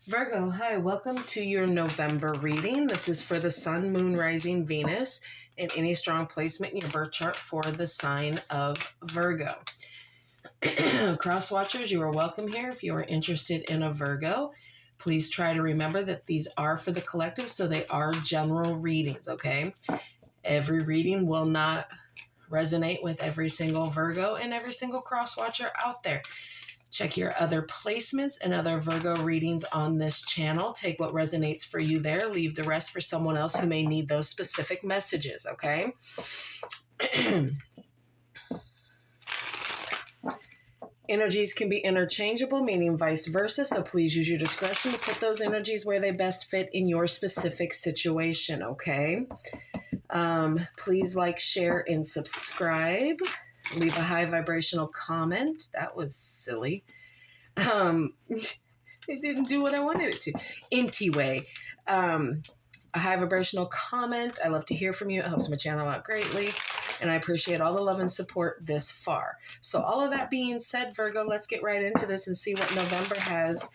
Virgo, hi, welcome to your November reading. This is for the Sun, Moon, Rising, Venus, and any strong placement in your birth chart for the sign of Virgo. Crosswatchers, you are welcome here. If you are interested in a Virgo, please try to remember that these are for the collective, so they are general readings, okay? Every reading will not resonate with every single Virgo and every single Crosswatcher out there. Check your other placements and other Virgo readings on this channel. Take what resonates for you there. Leave the rest for someone else who may need those specific messages, okay? Energies can be interchangeable, meaning vice versa, so please use your discretion to put those energies where they best fit in your specific situation, okay? Please like, share, and subscribe. Leave a high vibrational comment. That was silly. It didn't do what I wanted it to. Anyway, a high vibrational comment. I love to hear from you. It helps my channel out greatly. And I appreciate all the love and support this far. So all of that being said, Virgo, let's get right into this and see what November has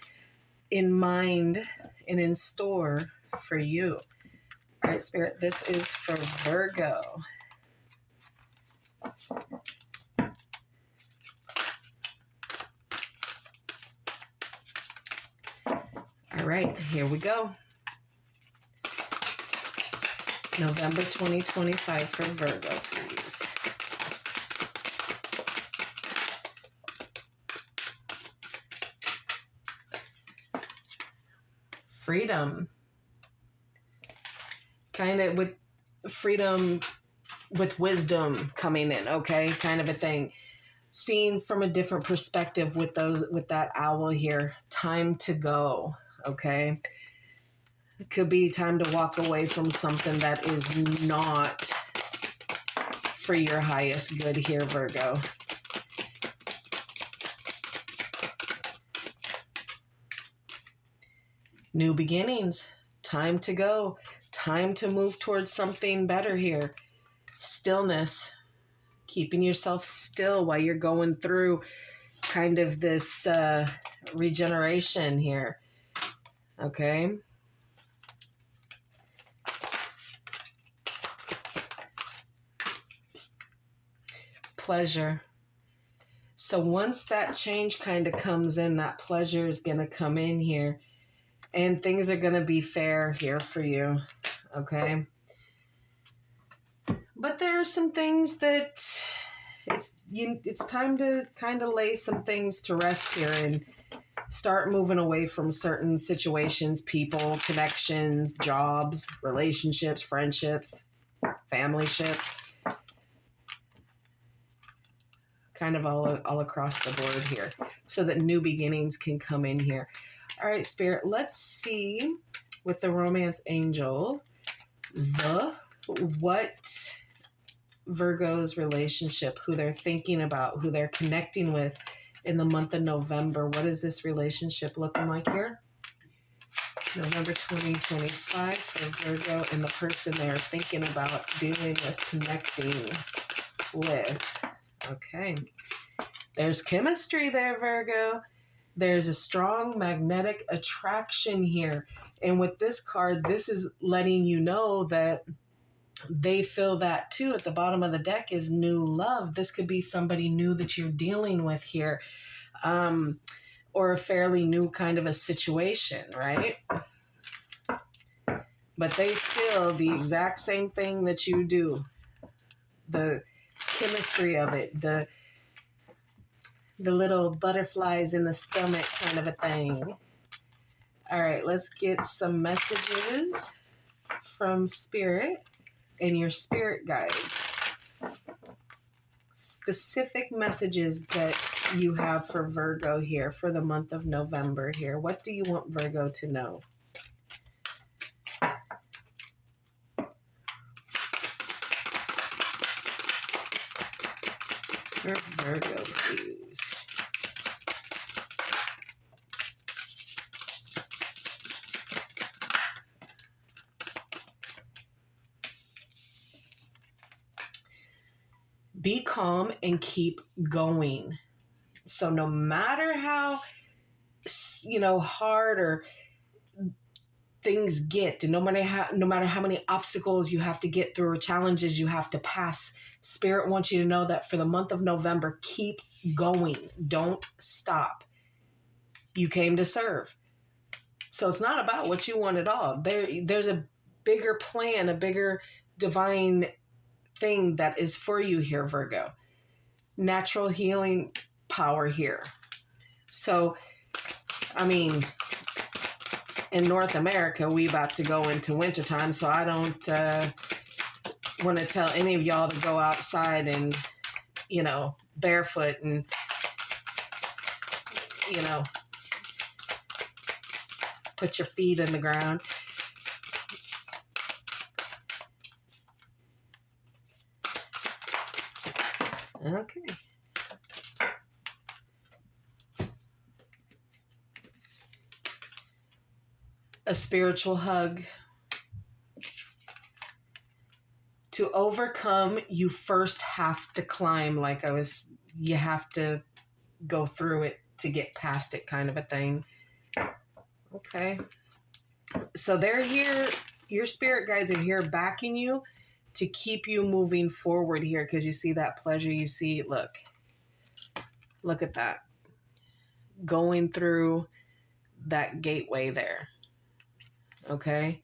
in mind and in store for you. All right, Spirit, this is for Virgo. All right, here we go. November 2025 for Virgo, please. Freedom. Kind of with freedom with wisdom coming in, okay? Kind of a thing. Seeing from a different perspective with that owl here. Time to go, okay? It could be time to walk away from something that is not for your highest good here, Virgo. New beginnings. Time to go. Time to move towards something better here. Stillness. Keeping yourself still while you're going through kind of this regeneration here. Okay? Pleasure. So once that change kind of comes in, that pleasure is going to come in here. And things are going to be fair here for you. Okay? But there are some things that it's time to kind of lay some things to rest here and start moving away from certain situations, people, connections, jobs, relationships, friendships, family ships. Kind of all across the board here so that new beginnings can come in here. All right, Spirit, let's see with the romance angel, what Virgo's relationship, who they're thinking about, who they're connecting with in the month of November. What is this relationship looking like here? November 2025 for Virgo and the person they're thinking about dealing with, connecting with. Okay. There's chemistry there, Virgo. There's a strong magnetic attraction here. And with this card, this is letting you know that they feel that too. At the bottom of the deck is new love. This could be somebody new that you're dealing with here, or a fairly new kind of a situation, right? But they feel the exact same thing that you do. The chemistry of it, the little butterflies in the stomach kind of a thing. All right, let's get some messages from Spirit and your spirit guides. Specific messages that you have for Virgo here for the month of November here. What do you want Virgo to know? For Virgo, please. Be calm and keep going. So no matter how, hard or things get, and no matter how many obstacles you have to get through or challenges you have to pass, Spirit wants you to know that for the month of November, keep going. Don't stop. You came to serve. So it's not about what you want at all. There's a bigger plan, a bigger divine thing that is for you here, Virgo. Natural healing power here. So, I mean, in North America, we about to go into wintertime, so I don't want to tell any of y'all to go outside and, barefoot and, put your feet in the ground. Okay. A spiritual hug. To overcome, you first have to climb, you have to go through it to get past it, kind of a thing. Okay. So they're here, your spirit guides are here backing you to keep you moving forward here, because you see that pleasure, you see, look at that. Going through that gateway there. Okay?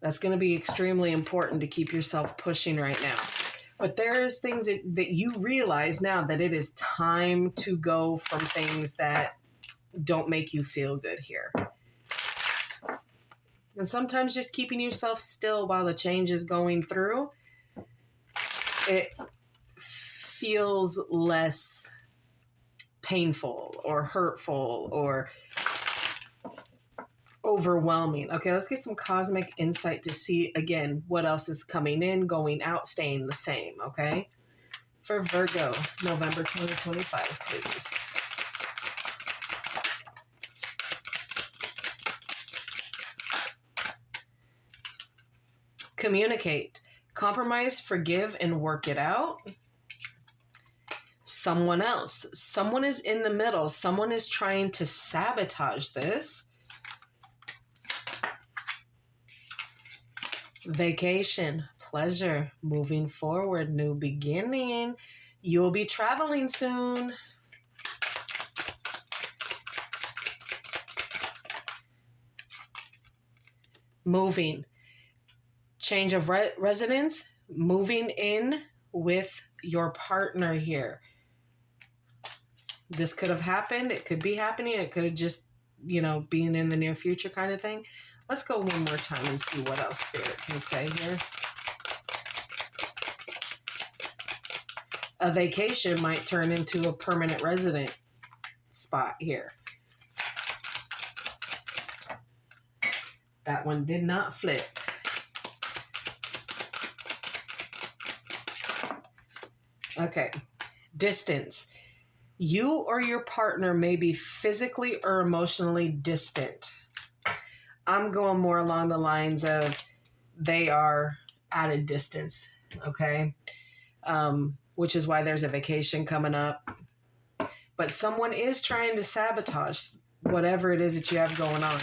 That's going to be extremely important to keep yourself pushing right now. But there's things that you realize now that it is time to go from things that don't make you feel good here. And sometimes just keeping yourself still while the change is going through, it feels less painful or hurtful or overwhelming. Okay, let's get some cosmic insight to see, again, what else is coming in, going out, staying the same, okay? For Virgo, November 2025, please. Communicate. Compromise, forgive, and work it out. Someone else. Someone is in the middle. Someone is trying to sabotage this. Vacation. Pleasure. Moving forward. New beginning. You'll be traveling soon. Moving. Change of residence. Moving in with your partner here. This could have happened. It could be happening. It could have just, being in the near future kind of thing. Let's go one more time and see what else Spirit can say here. A vacation might turn into a permanent resident spot here. That one did not flip. Okay. Distance. You or your partner may be physically or emotionally distant. I'm going more along the lines of they are at a distance, okay? Which is why there's a vacation coming up. But someone is trying to sabotage whatever it is that you have going on.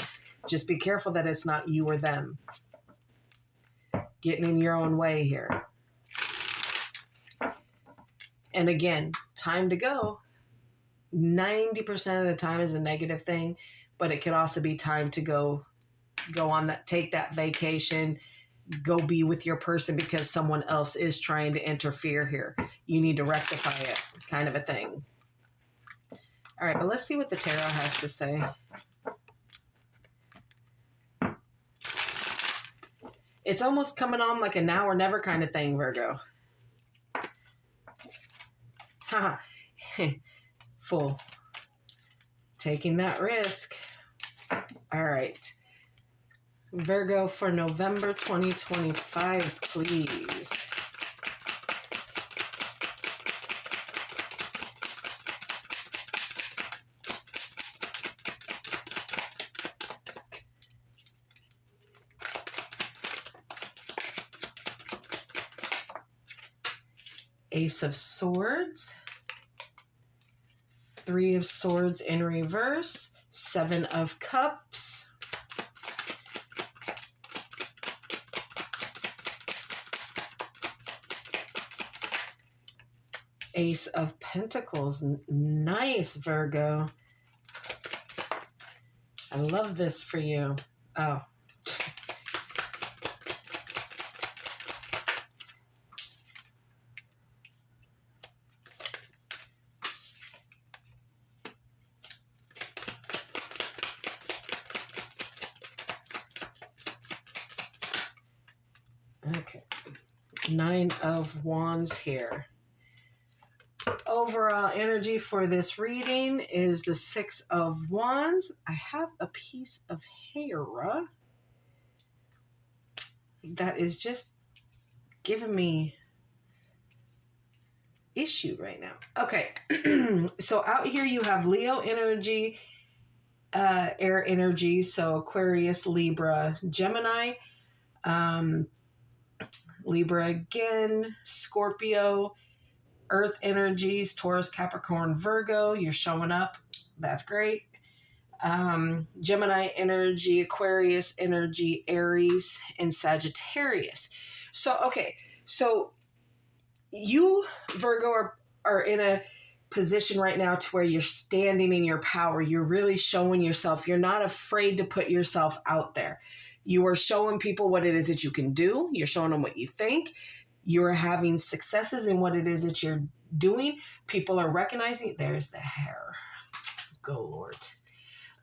Just be careful that it's not you or them. Getting in your own way here. And again, time to go. 90% of the time is a negative thing, but it could also be time to go on that, take that vacation, go be with your person because someone else is trying to interfere here. You need to rectify it, kind of a thing. All right, but let's see what the tarot has to say. It's almost coming on like a now or never kind of thing, Virgo. Haha. Full. Taking that risk. All right. Virgo for November 2025, please. Ace of Swords. 3 of Swords in reverse, 7 of Cups, Ace of Pentacles. Nice, Virgo. I love this for you. Oh. Okay. 9 of Wands here. Overall energy for this reading is the 6 of Wands. I have a piece of hair that is just giving me issue right now. Okay. So out here you have Leo energy, air energy, so Aquarius, Libra, Gemini, Libra again, Scorpio, Earth energies, Taurus, Capricorn, Virgo. You're showing up. That's great. Gemini energy, Aquarius energy, Aries, and Sagittarius. So, okay. So you, Virgo, are in a position right now to where you're standing in your power. You're really showing yourself. You're not afraid to put yourself out there. You are showing people what it is that you can do. You're showing them what you think. You're having successes in what it is that you're doing. People are recognizing. There's the hair. Go, Lord.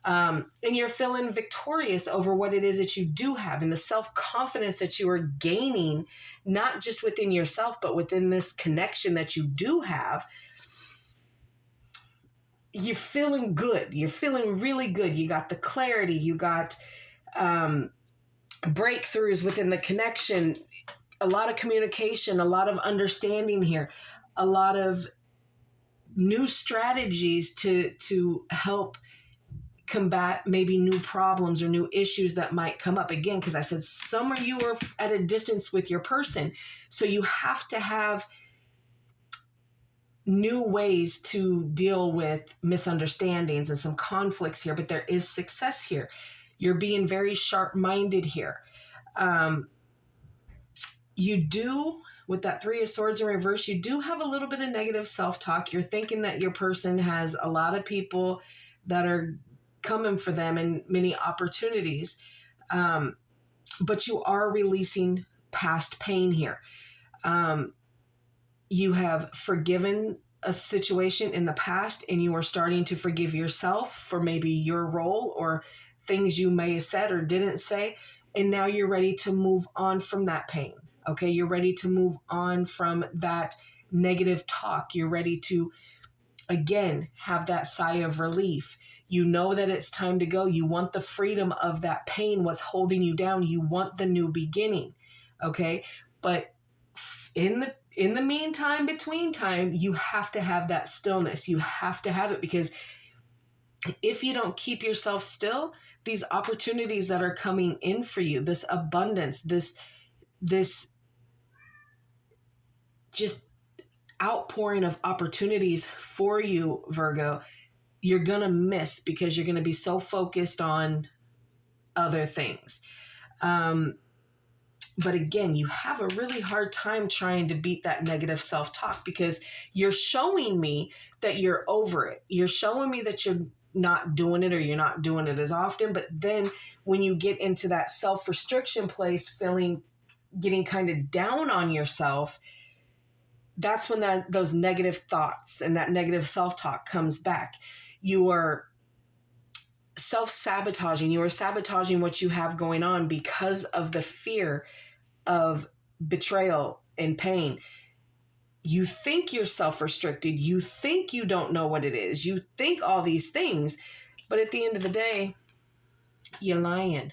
And you're feeling victorious over what it is that you do have and the self-confidence that you are gaining, not just within yourself, but within this connection that you do have. You're feeling good. You're feeling really good. You got the clarity. You got breakthroughs within the connection, a lot of communication, a lot of understanding here, a lot of new strategies to help combat maybe new problems or new issues that might come up. Again, because I said some of you are at a distance with your person. So you have to have new ways to deal with misunderstandings and some conflicts here, but there is success here. You're being very sharp-minded here. You do, with that 3 of Swords in reverse, you do have a little bit of negative self-talk. You're thinking that your person has a lot of people that are coming for them and many opportunities. But you are releasing past pain here. You have forgiven a situation in the past and you are starting to forgive yourself for maybe your role or things you may have said or didn't say. And now you're ready to move on from that pain. Okay. You're ready to move on from that negative talk. You're ready to, again, have that sigh of relief. You know that it's time to go. You want the freedom of that pain, what's holding you down. You want the new beginning. Okay. But in the meantime, between time, you have to have that stillness. You have to have it, because if you don't keep yourself still, these opportunities that are coming in for you, this abundance, this just outpouring of opportunities for you, Virgo, you're going to miss because you're going to be so focused on other things. But again, you have a really hard time trying to beat that negative self-talk because you're showing me that you're over it. You're showing me that you're not doing it or you're not doing it as often. But then when you get into that self-restriction place, getting kind of down on yourself, that's when those negative thoughts and that negative self-talk comes back. You are self-sabotaging. You are sabotaging what you have going on because of the fear of betrayal and pain. You think you're self-restricted. You think you don't know what it is. You think all these things. But at the end of the day, you're lying.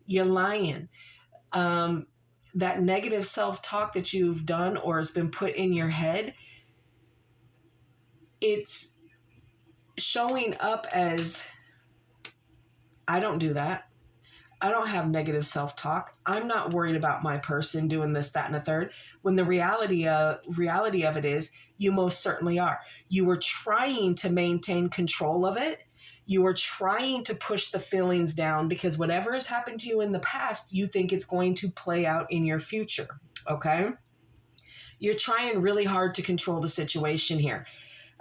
You're lying. That negative self-talk that you've done or has been put in your head, it's showing up as, I don't do that. I don't have negative self-talk. I'm not worried about my person doing this, that, and a third. When the reality of it is, you most certainly are. You were trying to maintain control of it. You are trying to push the feelings down because whatever has happened to you in the past, you think it's going to play out in your future. Okay? You're trying really hard to control the situation here.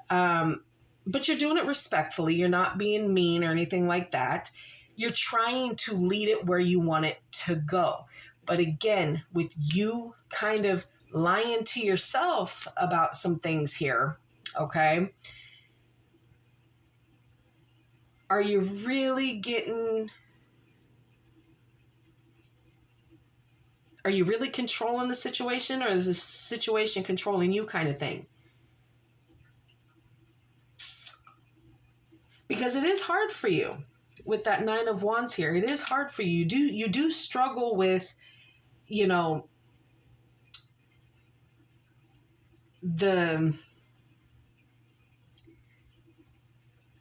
But you're doing it respectfully. You're not being mean or anything like that. You're trying to lead it where you want it to go. But again, with you kind of lying to yourself about some things here, okay? Are you really controlling the situation, or is the situation controlling you kind of thing? Because it is hard for you with that Nine of Wands here. It is hard for you. You do struggle with, the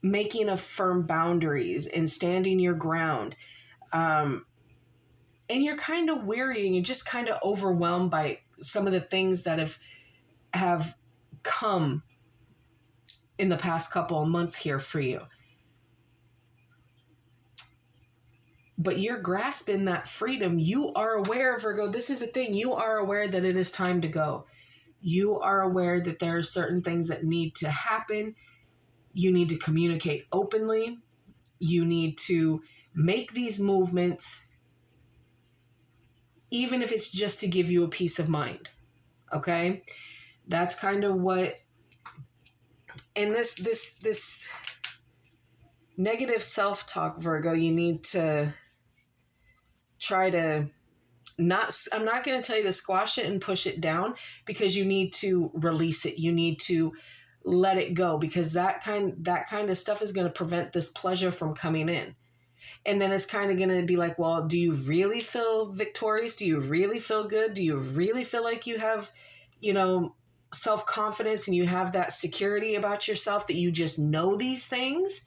making of firm boundaries and standing your ground. And you're kind of weary and you're just kind of overwhelmed by some of the things that have come in the past couple of months here for you. But you're grasping that freedom. You are aware, Virgo, this is the thing. You are aware that it is time to go. You are aware that there are certain things that need to happen. You need to communicate openly. You need to make these movements, even if it's just to give you a peace of mind. Okay? That's kind of what, and this negative self-talk, Virgo, you need to try to I'm not going to tell you to squash it and push it down, because you need to release it. You need to let it go, because that kind of stuff is going to prevent this pleasure from coming in. And then it's kind of going to be like, well, do you really feel victorious? Do you really feel good? Do you really feel like you have, self-confidence and you have that security about yourself that you just know these things?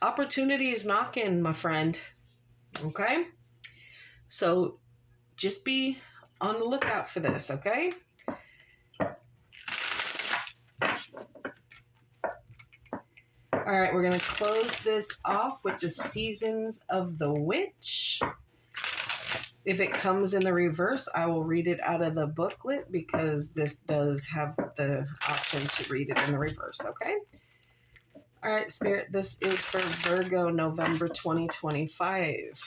Opportunity is knocking, my friend. Okay? So just be on the lookout for this, okay? All right, we're going to close this off with the Seasons of the Witch. If it comes in the reverse, I will read it out of the booklet, because this does have the option to read it in the reverse, okay? All right, Spirit, this is for Virgo, November 2025.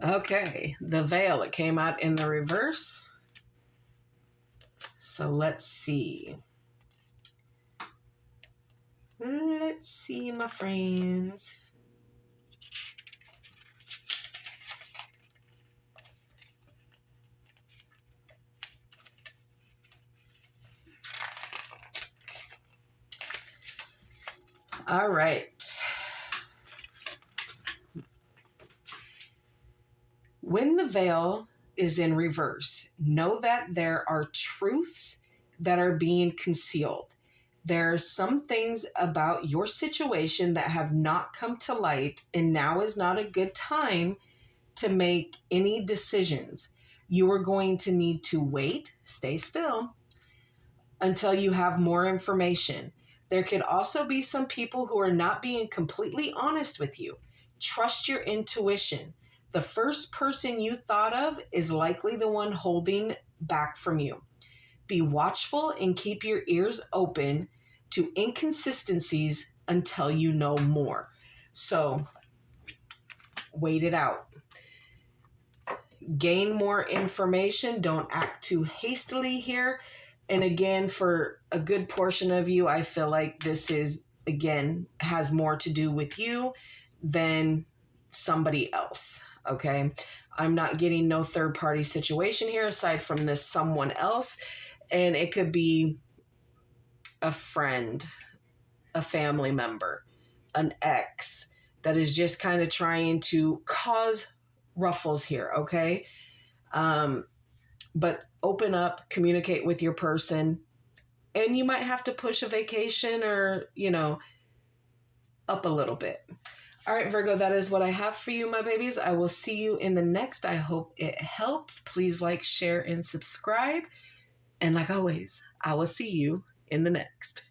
Okay, the Veil, it came out in the reverse. So let's see. Let's see, my friends. All right. When the Veil is in reverse, know that there are truths that are being concealed. There are some things about your situation that have not come to light, and now is not a good time to make any decisions. You are going to need to wait, stay still, until you have more information. There could also be some people who are not being completely honest with you. Trust your intuition. The first person you thought of is likely the one holding back from you. Be watchful and keep your ears open to inconsistencies until you know more. So, wait it out. Gain more information. Don't act too hastily here. And again, for a good portion of you, I feel like this has more to do with you than somebody else. Okay. I'm not getting no third party situation here aside from this someone else. And it could be a friend, a family member, an ex that is just kind of trying to cause ruffles here. Okay. But open up, communicate with your person, and you might have to push a vacation or, up a little bit. All right, Virgo, that is what I have for you, my babies. I will see you in the next. I hope it helps. Please like, share, and subscribe. And like always, I will see you in the next.